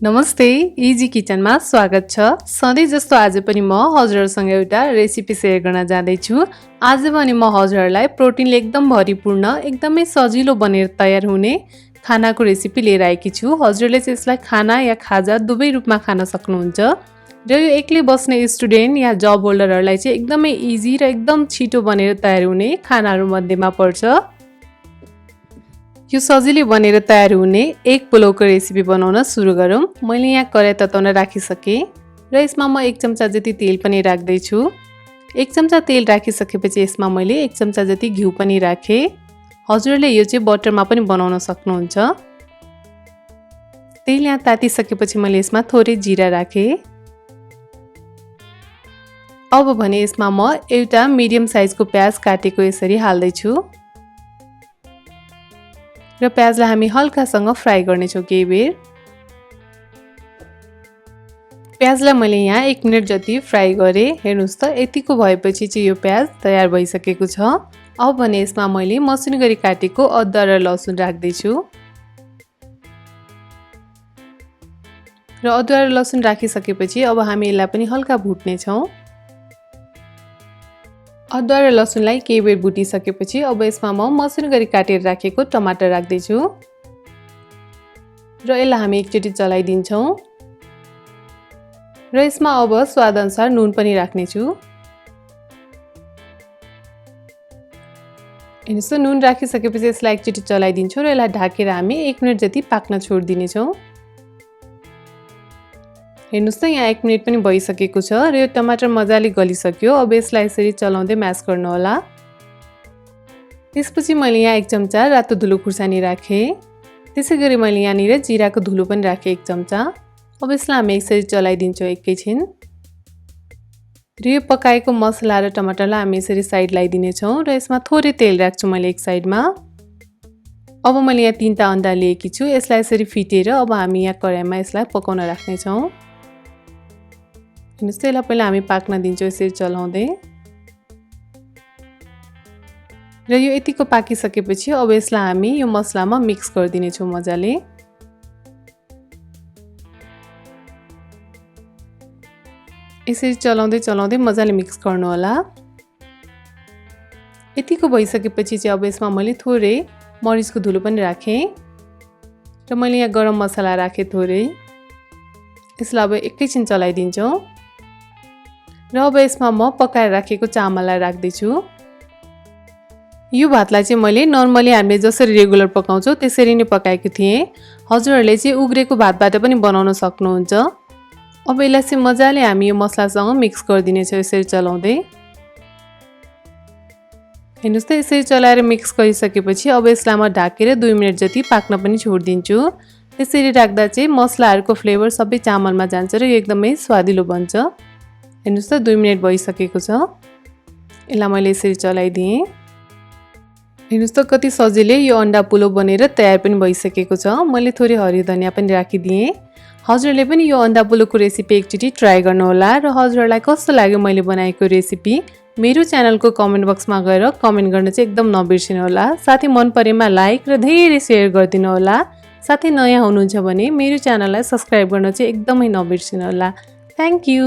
नमस्ते, इजी किचनमा स्वागत छ। सधैँ जस्तो आज पनि म हजुरहरूसँग एउटा रेसिपी सेयर गर्न जाँदैछु। आज पनि म हजुरहरूलाई प्रोटिनले एकदम भरिपूर्ण, एकदमै सजिलो बनेर तयार हुने खानाको रेसिपी लिएर आएकी छु। हजुरले चाहिँ यसलाई खाना या खाजा दुवै रूपमा खान सक्नुहुन्छ। र यो एक्लै बस्ने स्टुडेन्ट या जब होल्डरहरूलाई चाहिँ एकदमै इजी र एकदम छिटो बनेर तयार हुने खानाहरू मध्येमा पर्छ। यो सजिलै बनेर तयार हुने एक पुलाउको रेसिपी बनाउन सुरु गरौँ। मैले यहाँ कराही तताउन राखिसकेँ र यसमा म 1 चम्चा जति तेल पनि राख्दैछु। 1 चम्चा तेल राखिसकेपछि यसमा मैले 1 चम्चा जति घिउ पनि राखेँ। हजुरले यो चाहिँ बटरमा पनि बनाउन सक्नुहुन्छ। तेल यहाँ तातिसकेपछि मैले यसमा थोरै जिरा राखेँ। अब भने यसमा म एउटा मिडियम साइजको प्याज काटेको यसरी हाल्दैछु र प्याजलाई हामी हल्कासँग फ्राई गर्नेछौँ केही बेर। प्याजलाई मैले यहाँ 1 मिनट जति फ्राई गरेँ। हेर्नुहोस् त, यतिको भएपछि चाहिँ यो प्याज तयार भइसकेको छ। अब भने यसमा मैले मसिनो गरी काटेको अदुवा र लसुन राख्दैछु र अदुवा र लसुन राखिसकेपछि अब हामी यसलाई पनि हल्का भुट्नेछौँ। अदुवा र लसुनलाई केही बेर भुटिसकेपछि अब यसमा म मसिनो गरी काटेर राखेको टमाटर राख्दैछु र यसलाई हामी एकचोटि चलाइदिन्छौँ र यसमा अब स्वादअनुसार नुन पनि राख्नेछु। हेर्नुहोस् त, नुन राखिसकेपछि यसलाई एकचोटि चलाइदिन्छौँ र यसलाई ढाकेर हामी 1 मिनट जति पाक्न छोडिदिनेछौँ। हेर्नुहोस् त, यहाँ 1 मिनट पनि भइसकेको छ र यो टमाटर मजाले गलिसक्यो। अब यसलाई यसरी चलाउँदै म्यास गर्नु होला। त्यसपछि मैले यहाँ 1 चम्चा रातो धुलो खुर्सानी राखेँ। त्यसैगरी मैले यहाँनिर जिराको धुलो पनि राखेँ 1 चम्चा। अब यसलाई हामी यसरी चलाइदिन्छौँ एकैछिन र यो पकाएको मसला र टमाटरलाई हामी यसरी साइड लगाइदिनेछौँ र यसमा थोरै तेल राख्छु मैले एक साइडमा। अब मैले यहाँ 3टा अन्डा लिएकी छु। यसलाई यसरी फिटेर अब हामी यहाँ कराहीमा यसलाई पकाउन राख्नेछौँ। हेर्नुहोस् त, यसलाई पहिला हामी पाक्न दिन्छौँ यसरी चलाउँदै र यो यतिको पाकिसकेपछि अब यसलाई हामी यो मसलामा मिक्स गरिदिनेछौँ मजाले। यसरी चलाउँदै चलाउँदै मजाले मिक्स गर्नु होला। यतिको भइसकेपछि चाहिँ अब यसमा मैले थोरै मरिचको धुलो पनि राखेँ र मैले यहाँ गरम मसला राखेँ थोरै। यसलाई अब एकैछिन चलाइदिन्छौँ र अब यसमा म पकाएर राखेको चामललाई राख्दैछु। यो भातलाई चाहिँ मैले नर्मली हामीले जसरी रेगुलर पकाउँछौँ त्यसरी नै पकाएको थिएँ। हजुरहरूले चाहिँ उग्रेको भातबाट पनि बनाउन सक्नुहुन्छ। अब यसलाई चाहिँ मजाले हामी यो मसलासँग मिक्स गरिदिनेछौँ यसरी चलाउँदै। हेर्नुहोस् त, यसरी चलाएर मिक्स गरिसकेपछि अब यसलाई म ढाकेर 2 मिनट जति पाक्न पनि छोडिदिन्छु। त्यसरी राख्दा चाहिँ मसलाहरूको फ्लेभर सबै चामलमा जान्छ र यो एकदमै स्वादिलो बन्छ। हेर्नुहोस् त, 2 मिनट भइसकेको छ। यसलाई मैले यसरी चलाइदिएँ। हेर्नुहोस् त, कति सजिलै यो अन्डा पुलाउ बनेर तयार पनि भइसकेको छ। मैले थोरै हरियो धनिया पनि राखिदिएँ। हजुरहरूले पनि यो अन्डा पुलाउको रेसिपी एकचोटि ट्राई गर्नुहोला र हजुरहरूलाई कस्तो लाग्यो मैले बनाएको रेसिपी मेरो च्यानलको कमेन्ट बक्समा गएर कमेन्ट गर्न चाहिँ एकदम नबिर्सिनु होला। साथै मन परेमा लाइक र धेरै सेयर गरिदिनु होला। साथै नयाँ हुनुहुन्छ भने मेरो च्यानललाई सब्स्क्राइब गर्न चाहिँ एकदमै नबिर्सिनु होला। Thank you.